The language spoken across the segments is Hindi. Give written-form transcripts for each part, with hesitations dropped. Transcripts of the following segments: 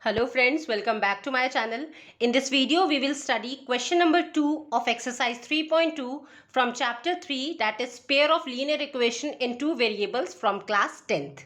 Hello friends, welcome back to my channel. In this video, we will study question number 2 of exercise 3.2 from chapter 3, that is pair of linear equation in two variables from class 10th.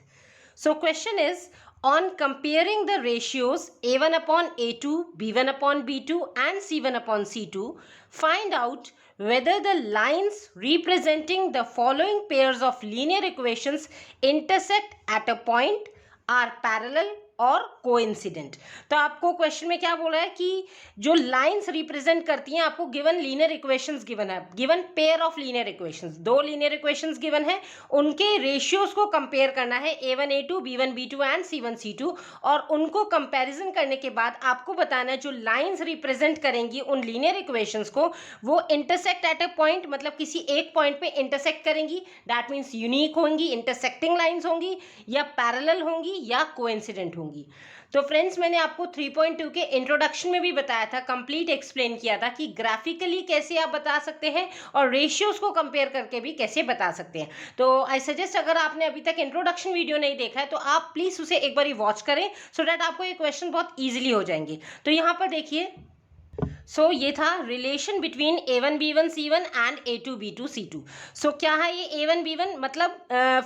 So question is, on comparing the ratios a1 upon a2, b1 upon b2 and c1 upon c2, find out whether the lines representing the following pairs of linear equations intersect at a point, are parallel और कोइंसिडेंट। तो आपको क्वेश्चन में क्या बोला है कि जो लाइंस रिप्रेजेंट करती हैं, आपको गिवन लीनियर इक्वेशंस गिवन है, given pair of linear equations, दो लीनियर इक्वेशंस गिवन है, उनके रेशियोज को कंपेयर करना है a1 a2 b1 b2 and c1 c2, और उनको कंपैरिजन करने के बाद आपको बताना है जो लाइंस रिप्रेजेंट करेंगी उन लीनियर इक्वेशंस को, वो इंटरसेक्ट एट अ पॉइंट, मतलब किसी एक पॉइंट पे इंटरसेक्ट करेंगी, दैट मीन्स यूनिक होंगी, इंटरसेक्टिंग लाइंस होंगी, या पैरेलल होंगी या कोइंसिडेंट होंगी। तो फ्रेंड्स, मैंने आपको 3.2 के इंट्रोडक्शन में भी बताया था, कंप्लीट एक्सप्लेन किया था कि ग्राफिकली कैसे आप बता सकते हैं और रेशियोज को कंपेयर करके भी कैसे बता सकते हैं। तो आई सजेस्ट, अगर आपने अभी तक इंट्रोडक्शन वीडियो नहीं देखा है तो आप प्लीज उसे एक बार वॉच करें, सो दैट आपको ये क्वेश्चन बहुत ईजिली हो जाएंगे। तो यहाँ पर देखिए, ये था relation between a1 b1 c1 and a2 b2 c2। क्या है ये a1 b1, मतलब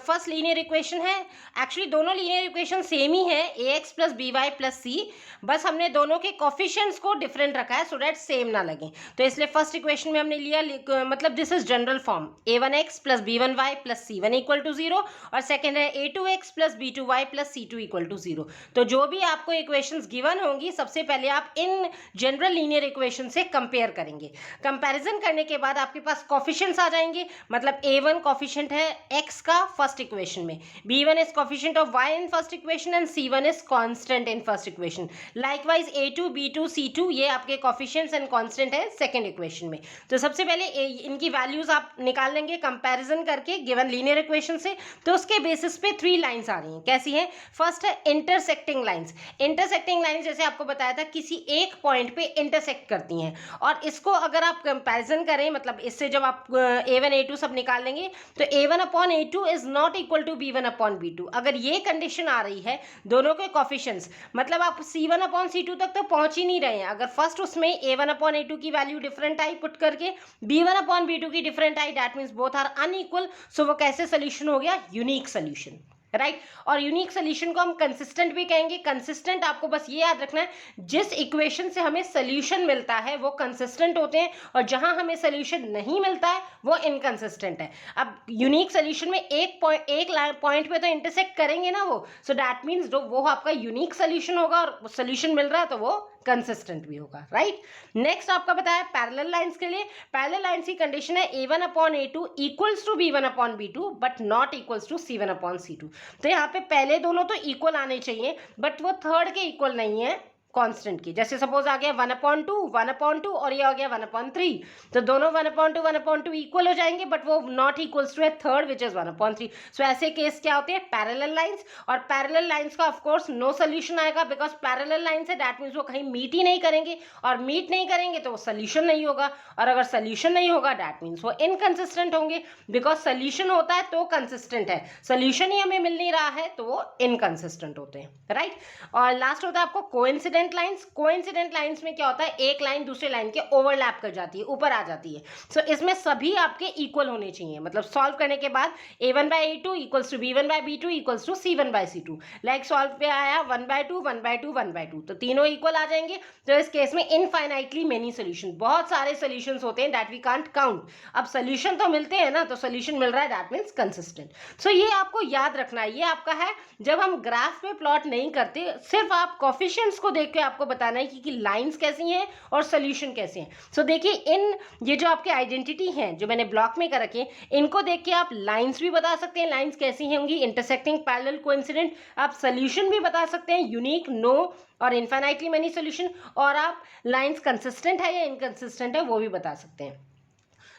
फर्स्ट लीनियर इक्वेशन है। एक्चुअली दोनों लीनियर इक्वेशन सेम ही है, ax plus B Y plus C, बस हमने दोनों के कोफिशिएंट्स को डिफरेंट रखा है सो दैट सेम ना लगे। तो इसलिए फर्स्ट इक्वेशन में हमने लिया, मतलब this is general form, a1x plus b1y plus c1 equal to 0, और सेकेंड है a2x plus b2y plus c2 equal to 0। तो जो भी आपको इक्वेशंस गिवन होंगी, सबसे पहले आप इन जनरल लीनियर इक्वेशन से कंपेयर करेंगे। कंपैरिजन करने के बाद आपके पास कोफिशिएंट्स आ जाएंगे, मतलब a1 कोफिशिएंट है x का फर्स्ट इक्वेशन में, b1 is coefficient of y in first equation and c1 is constant in first equation. Likewise a2 b2 c2 ये आपके कोफिशिएंट्स एंड कांस्टेंट है सेकंड इक्वेशन में। तो सबसे पहले इनकी वैल्यूज आप निकाल लेंगे कंपैरिजन करके गिवन लीनियर इक्वेशन से। तो उसके बेसिस पे थ्री लाइंस आ रही हैं। कैसी है? फर्स्ट है इंटरसेक्टिंग लाइंस। इंटरसेक्टिंग लाइंस जैसे आपको बताया था, किसी एक पॉइंट पे इंटरसेक्ट करती हैं, और इसको अगर आप कंपैरिजन करें, मतलब इससे जब आप a1 a2 सब निकाल लेंगे, तो a1 upon a2 is not equal to b1 upon b2। अगर ये कंडीशन आ रही है दोनों के कोफिशिएंट्स, मतलब आप c1 अपॉन c2 तक तो पहुंच ही नहीं रहे हैं। अगर फर्स्ट उसमें a1 अपॉन a2 की वैल्यू डिफरेंट आई पुट करके b1 अपॉन b2 की डिफरेंट आई, that means both are unequal. So वो कैसे सोल्यूशन हो गया? Unique solution, right. और यूनिक सोल्यूशन को हम कंसिस्टेंट भी कहेंगे। कंसिस्टेंट आपको बस ये याद रखना है, जिस इक्वेशन से हमें सोल्यूशन मिलता है वो कंसिस्टेंट होते हैं, और जहां हमें सोल्यूशन नहीं मिलता है वो इनकंसिस्टेंट है। अब यूनिक सोल्यूशन में एक पॉइंट पे तो इंटरसेक्ट करेंगे ना वो, सो दैट मीन्स वो आपका यूनिक सोल्यूशन होगा, और सोल्यूशन मिल रहा है तो वो कंसिस्टेंट भी होगा, राइट। नेक्स्ट आपका बताया पैरेलल लाइंस के लिए। पैरेलल लाइंस की कंडीशन है a1 upon a2 equals to b1 upon b2 but not equals to c1 upon c2। तो यहाँ पे पहले दोनों तो इक्वल आने चाहिए, बट वो थर्ड के इक्वल नहीं है कांस्टेंट की। जैसे सपोज आ गया 1/2 और ये आ गया 1/3, तो दोनों 1/2 इक्वल हो जाएंगे, बट वो not equals to a third which is 1/3। So ऐसे केस क्या होते हैं? Parallel lines. और पैरेलल लाइंस का ऑफ कोर्स नो सोल्यूशन आएगा, बिकॉज पैरेलल लाइंस है, दैट मीन्स वो कहीं मीट ही नहीं करेंगे, और मीट नहीं करेंगे तो वो सोल्यूशन नहीं होगा, और अगर सोल्यूशन नहीं होगा दैट मीन्स वो इनकंसिस्टेंट होंगे, बिकॉज सोल्यूशन होता है तो कंसिस्टेंट है, सोल्यूशन ही हमें मिल नहीं रहा है तो वो इनकंसिस्टेंट होते हैं, राइट। और लास्ट होता है आपको कोइंसिडेंट लाइंस। कोइंसिडेंट लाइंस में क्या होता है? एक लाइन दूसरे लाइन के ओवरलैप कर जाती है, ऊपर आ जाती है। सो इसमें सभी आपके इक्वल होने चाहिए, मतलब सॉल्व करने के बाद a1 by a2 equals to b1 by b2 equals to c1 by c2। Like solve पे आया 1/2 1/2 1/2, तो तीनों इक्वल आ जाएंगे। तो इस केस में इनफाइनाइटली मेनी सोल्यूशन, बहुत सारे सोल्यूशंस होते हैं दैट वी कांट काउंट। अब सोल्यूशन तो मिलते हैं ना, तो सोल्यूशन मिल रहा है, दैट मीन्स कंसिस्टेंट। सो ये आपको याद रखना है, ये आपका है जब हम ग्राफ पे प्लॉट नहीं करते, सिर्फ आप कोफिशिएंट्स को देख के आपको बताना है कि लाइंस कैसी हैं और सोल्यूशन कैसे हैं। सो देखिए, इन ये जो आपके आइडेंटिटी हैं जो मैंने ब्लॉक में कर रखे, इनको देख के आप लाइंस भी बता सकते हैं, लाइंस कैसी होंगी, इंटरसेक्टिंग, पैरेलल, कोइंसिडेंट। आप सोल्यूशन भी बता सकते हैं, यूनिक, नो और इनफाइनाइटली मेनी सोल्यूशन। और आप लाइंस कंसिस्टेंट है या इनकंसिस्टेंट है वो भी बता सकते हैं।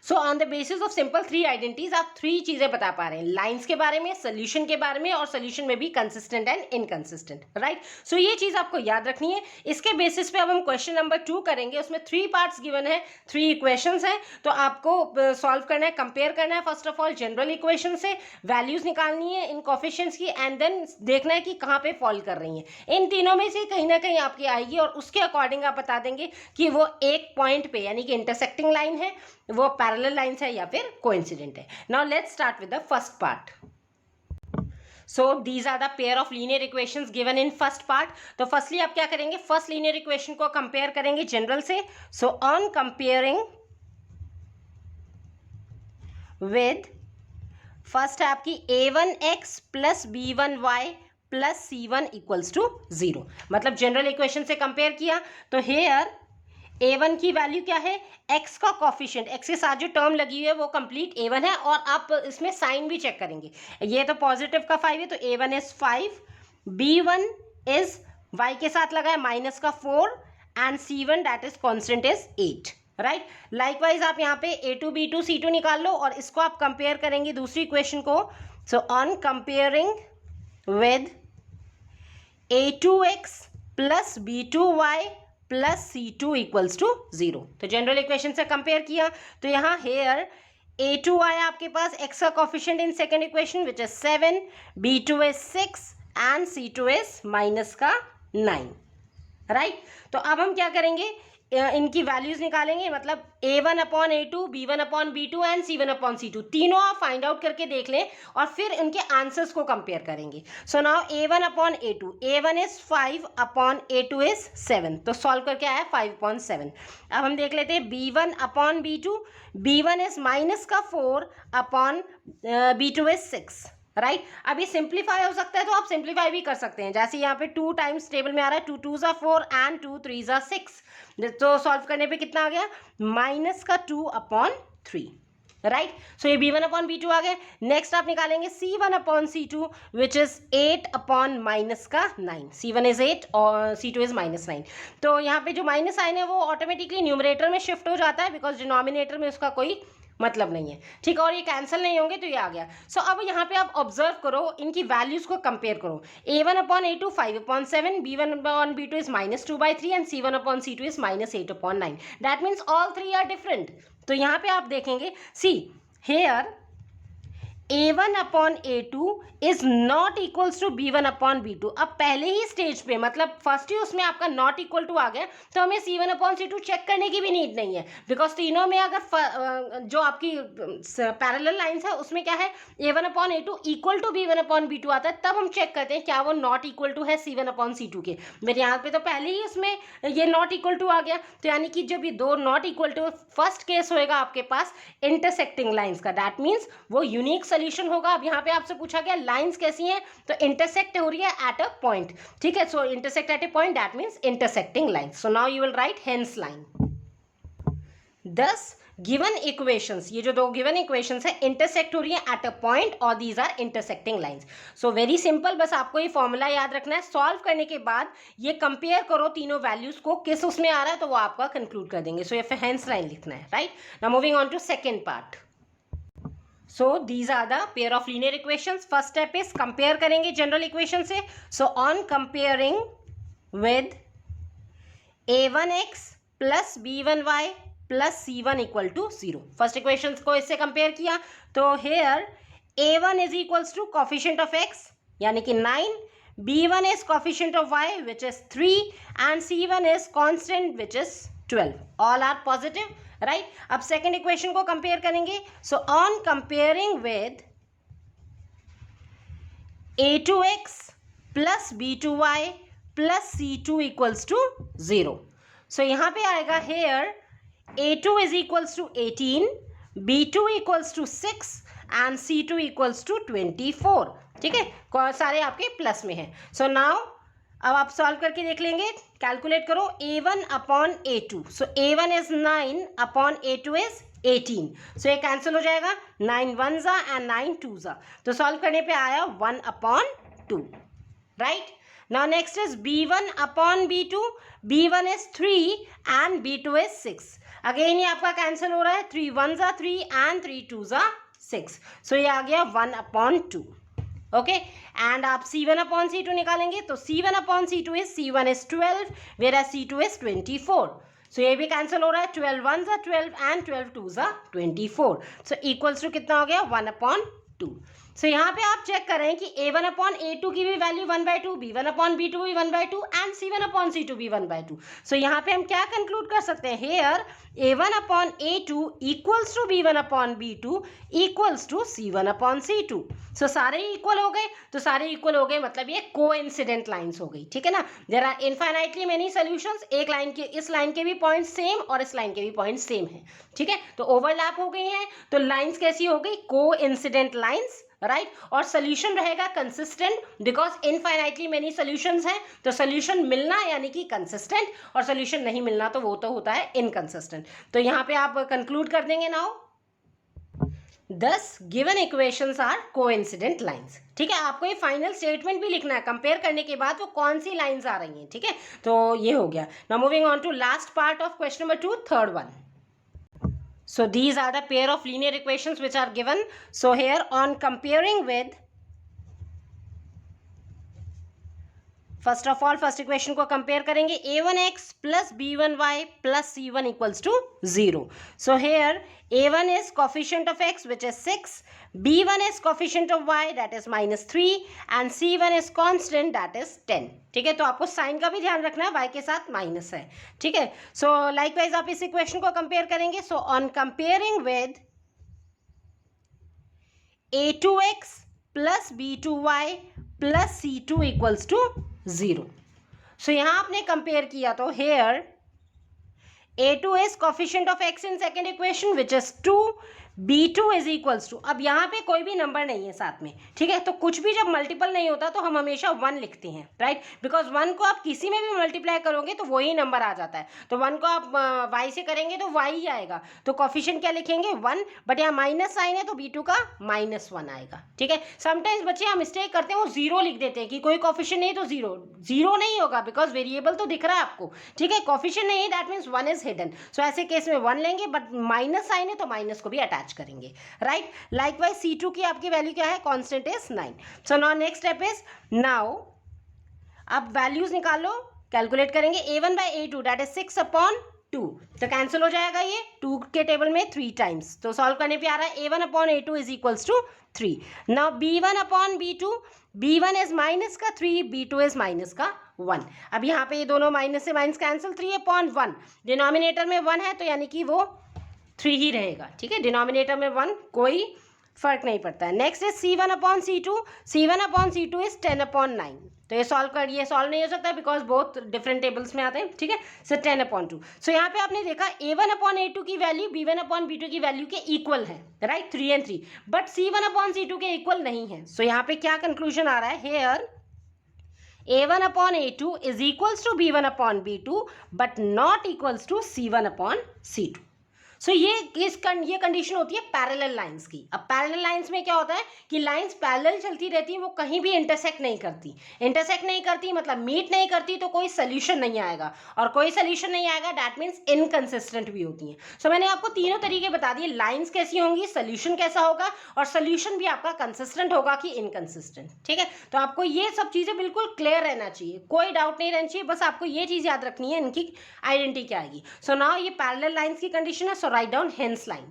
So on the basis of simple 3 identities आप 3 चीजें बता पा रहे हैं, लाइंस के बारे में, सोल्यूशन के बारे में, और सोल्यूशन में भी कंसिस्टेंट एंड इनकंसिस्टेंट, राइट। सो ये चीज आपको याद रखनी है। इसके बेसिस पे अब हम क्वेश्चन नंबर 2 करेंगे। उसमें 3 पार्ट्स गिवन है, 3 इक्वेशंस हैं, तो आपको सॉल्व करना है, कंपेयर करना है। First of all general equation से वैल्यूज निकालनी है इन कोफिशिएंट्स की, एंड देन देखना है कि कहाँ पे फॉल कर रही है। इन तीनों में से कहीं ना कहीं आपकी आएगी, और उसके अकॉर्डिंग आप बता देंगे कि वो एक पॉइंट पे यानी कि इंटरसेक्टिंग लाइन है, वो पैरेलल लाइंस है या फिर कोइंसिडेंट है। Now let's start with the first part. So these are the pair of linear equations given in first part. तो फर्स्टली आप क्या करेंगे, फर्स्ट लीनियर इक्वेशन को कंपेयर करेंगे जनरल से। So on comparing with first है आपकी a1x plus b1y plus c1 equals to 0, मतलब जनरल इक्वेशन से कंपेयर किया तो हेयर a1 की वैल्यू क्या है, x का कॉफिशिएंट, x के साथ जो टर्म लगी हुई है वो कंप्लीट a1 है, और आप इसमें साइन भी चेक करेंगे। ये तो पॉजिटिव का 5 है तो a1 is 5, b1 is y के साथ लगा है माइनस का 4, and c1 that is constant is 8, right. Likewise आप यहाँ पे a2 b2 c2 निकाल लो, और इसको आप कंपेयर करेंगे दूसरी इक्वेशन को। So on comparing with a2x plus b2y plus c2 equals to 0, तो जनरल इक्वेशन से कंपेयर किया तो यहाँ हेयर a2 आया आपके पास, x का coefficient in second equation which is 7, b2 is 6 and c2 is minus का 9, राइट। तो अब हम क्या करेंगे, इनकी वैल्यूज निकालेंगे, मतलब a1 upon a2, b1 upon b2 and c1 upon c2, तीनों आप फाइंड आउट करके देख लें और फिर इनके आंसर्स को कंपेयर करेंगे। So now a1 upon a2, a1 is 5 upon a2 is 7, तो सॉल्व करके आया 5/7। अब हम देख लेते हैं b1 upon b2, b1 is minus का 4 अपॉन b2 इज 6, राइट। अभी सिंप्लीफाई हो सकता है तो आप सिंप्लीफाई भी कर सकते हैं, जैसे यहाँ पे 2 टाइम्स टेबल में आ रहा है, 2 2s 4 एंड 2 3s 6, तो सॉल्व करने पे कितना आ गया, माइनस का 2/3, राइट। सो ये b1 अपॉन b2 आ गया। नेक्स्ट आप निकालेंगे c1 upon c2 which is 8 upon minus का 9, c1 इज 8 और c2 इज माइनस 9, तो यहाँ पे जो माइनस साइन है वो ऑटोमेटिकली न्यूमरेटर में शिफ्ट हो जाता है, बिकॉज डिनोमिनेटर में उसका कोई मतलब नहीं है, ठीक है, और ये कैंसिल नहीं होंगे तो ये आ गया। सो अब यहाँ पे आप ऑब्जर्व करो, इनकी वैल्यूज को कंपेयर करो, a1 upon a2 5/7, b1 upon b2 is -2/3 and c1 upon c2 is -8/9, that means all 3 are different. तो यहाँ पे आप देखेंगे, see here a1 upon a2 is not equals to b1 upon b2। अब पहले ही स्टेज पे, मतलब फर्स्ट ही उसमें आपका नॉट इक्वल टू आ गया, तो हमें c1 अपॉन c2 चेक करने की भी नीड नहीं है, बिकॉज तीनों में अगर जो आपकी पैरेलल लाइंस है उसमें क्या है, a1 upon a2 equal to b1 upon b2 आता है, तब हम चेक करते हैं क्या वो नॉट इक्वल टू है c1 अपॉन c2 के। मेरे यहाँ पे तो पहले ही उसमें ये नॉट इक्वल टू आ गया, तो यानी कि जब ये दो not equal to, first case होएगा आपके पास इंटरसेक्टिंग लाइंस का, दैट मीन्स वो यूनिक सोल्यूशन होगा। अब यहाँ पे आपसे पूछा गया लाइंस कैसी हैं, तो इंटरसेक्ट हो रही है एट अ पॉइंट, ठीक है। So intersect at a point that means intersecting line. So now you will write hence line. Thus given equations, ये जो दो गिवन इक्वेशंस है इंटरसेक्ट हो रही है एट अ पॉइंट और these are intersecting lines. So very simple, बस आपको ये फॉर्मूला याद रखना है। सॉल्व करने के बाद ये कंपेयर करो तीनों वैल्यूज को, किस उसमें आ रहा है तो वो आपका कंक्लूड कर देंगे। सो ये फिर हेंस लाइन लिखना है, right. Now moving on to second part. So these are the pair of linear equations. First step is compare करेंगे जनरल इक्वेशन से। So on comparing with a1x plus b1y plus c1 equal to 0, first equation को इससे कंपेयर किया तो here a1 is equals to coefficient of x यानी कि 9, b1 is coefficient of y which is 3 and c1 is constant which is 12, all are positive, right. अब सेकेंड इक्वेशन को कंपेयर करेंगे। So on comparing with a2x plus b2y plus c2 equals to 0, so यहां पे आएगा here a2 is equals to 18, b2 equals to 6 and c2 equals to 24, ठीक है, सारे आपके प्लस में है। सो नाउ अब आप सॉल्व करके देख लेंगे, कैलकुलेट करो a1 upon a2, so a1 is 9 upon a2 is 18, सो ये कैंसिल हो जाएगा, 9 1s एंड 9 2s, तो सॉल्व करने पे आया 1/2, right. Now next is B1 upon B2. B1 is 3 and B2 is 6. Again ये आपका कैंसिल हो रहा है, 3 1s are 3 and 3 2s are 6. So ये आ गया 1 upon 2. ओके एंड आप C1 अपॉन C2 निकालेंगे तो C1 upon C2 is C1 is 12 whereas C2 is 24. सो ये भी कैंसिल हो रहा है, 12 1s are 12 and 12 2s are 24. So equals to कितना हो गया 1 अपॉन 2. सो यहाँ पे आप चेक करें कि A1 अपॉन A2 की भी वैल्यू 1/2, B1 अपॉन B2 भी 1/2 एंड C1 अपॉन C2 भी 1/2. सो यहाँ पे हम क्या कंक्लूड कर सकते हैं, here A1 upon A2 equals to B1 upon B2 equals to C1 upon C2. So सारे इक्वल हो गए, तो सारे इक्वल हो गए मतलब ये कोइंसिडेंट लाइंस हो गई, ठीक है ना. There are infinitely many solutions, एक लाइन के, इस लाइन के भी पॉइंट सेम और इस लाइन के भी पॉइंट सेम है, ठीक है. तो ओवरलैप हो गई हैं, तो लाइंस कैसी हो गई, कोइंसिडेंट लाइंस, राइट. और सोल्यूशन रहेगा consistent because infinitely many solutions हैं, तो सोल्यूशन मिलना यानी कि कंसिस्टेंट और सोल्यूशन नहीं मिलना तो वो तो होता है इनकंसिस्टेंट. तो यहाँ पे आप कंक्लूड कर देंगे now. Thus given equations are coincident lines. ठीक है, आपको ये फाइनल स्टेटमेंट भी लिखना है, कंपेयर करने के बाद वो कौन सी लाइंस आ रही हैं, ठीक है. तो ये हो गया. Now moving on to last part of question number 2, third one. So these are the pair of linear equations which are given. So here on comparing with, first of all first equation को compare करेंगे, a1x plus b1y plus c1 equals to 0. So here a1 is coefficient of x which is 6, b1 is coefficient of y that is -3 and c1 is constant that is 10. ठीक है, तो आपको साइन का भी ध्यान रखना है, y के साथ माइनस है, ठीक है. सो लाइकवाइज आप इस इक्वेशन को कंपेयर करेंगे. So on comparing with a2x plus b2y plus c2 equals to 0. सो यहाँ आपने कंपेयर किया तो hair a2 is coefficient of x in second equation which is 2, b2 is equals to, अब यहाँ पे कोई भी नंबर नहीं है साथ में, ठीक है. तो कुछ भी जब मल्टीपल नहीं होता तो हम हमेशा 1 लिखते हैं, राइट. बिकॉज 1 को आप किसी में भी मल्टीप्लाई करोगे तो वही नंबर आ जाता है. तो 1 को आप y से करेंगे तो y ही आएगा, तो कोफिशिएंट क्या लिखेंगे 1, बट यहाँ माइनस साइन है तो b2 का -1 आएगा, ठीक है. समटाइम्स बच्चे हम मिस्टेक करते हैं, वो 0 लिख देते हैं कि कोई कोफिशिएंट नहीं तो 0 नहीं होगा बिकॉज वेरिएबल तो दिख रहा है आपको, ठीक है. कोफिशिएंट नहीं है दैट मीन्स 1 इज हिडन. सो ऐसे केस में 1 लेंगे, बट माइनस साइन है तो माइनस को भी अटैच करेंगे, राइट. लाइकवाइज C2 की आपकी वैल्यू क्या है, constant is 9. So now next step is, now अब वैल्यूज निकालो, कैलकुलेट करेंगे. a1 by a2 that is 6 upon 2, तो कैंसिल हो जाएगा ये 2 के टेबल में 3 टाइम्स. तो सॉल्व करने पे आ रहा है a1 upon a2 is equals to 3. Now b1 upon b2, b1 is minus का 3, b2 इज माइनस का 1. अब यहाँ पे ये दोनों माइनस से माइनस कैंसिल, 3 अपॉन 1, डिनोमिनेटर में 1 है तो यानी कि वो 3 ही रहेगा, ठीक है. डिनोमिनेटर में 1, कोई फर्क नहीं पड़ता है. Next is C1 upon C2, C1 upon C2 is 10 upon 9. तो ये सॉल्व नहीं हो सकता बिकॉज बहुत डिफरेंट टेबल्स में आते हैं, ठीक है. सो 10 अपॉन 2. सो यहाँ पे आपने देखा a1 अपॉन a2 की वैल्यू b1 अपॉन b2 की वैल्यू के इक्वल है, right, 3 and 3, but C1 upon C2 के इक्वल नहीं है. सो यहाँ पे क्या कंक्लूजन आ रहा है, hair a1 upon a2 is equals to b1 upon b2 but not equals to c1 upon c2. सो ये कंडीशन होती है पैरेलल लाइंस की. अब पैरेलल लाइंस में क्या होता है कि लाइंस पैरेलल चलती रहती हैं, वो कहीं भी इंटरसेक्ट नहीं करती मतलब मीट नहीं करती, तो कोई सोल्यूशन नहीं आएगा, और कोई सोल्यूशन नहीं आएगा दैट मीन्स इनकंसिस्टेंट भी होती हैं. सो मैंने आपको तीनों तरीके बता दिए, लाइंस कैसी होंगी, सोल्यूशन कैसा होगा, और सोल्यूशन भी आपका कंसिस्टेंट होगा कि इनकंसिस्टेंट, ठीक है. तो आपको ये सब चीज़ें बिल्कुल क्लियर रहना चाहिए, कोई डाउट नहीं रहना चाहिए, बस आपको ये चीज़ याद रखनी है इनकी आइडेंटिटी क्या आएगी. सो नाउ ये पैरेलल लाइंस की कंडीशन है. So write down hence line.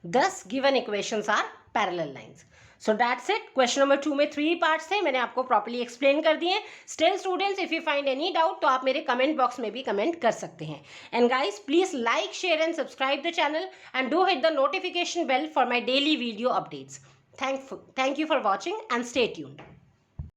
Thus given equations are parallel lines. So that's it. Question number 2 में 3 parts थे, मैंने आपको properly explain कर दिए. Still students, if you find any doubt तो आप मेरे comment box में भी comment कर सकते हैं. And guys, please like, share and subscribe the channel and do hit the notification bell for my daily video updates. Thank you for watching and stay tuned.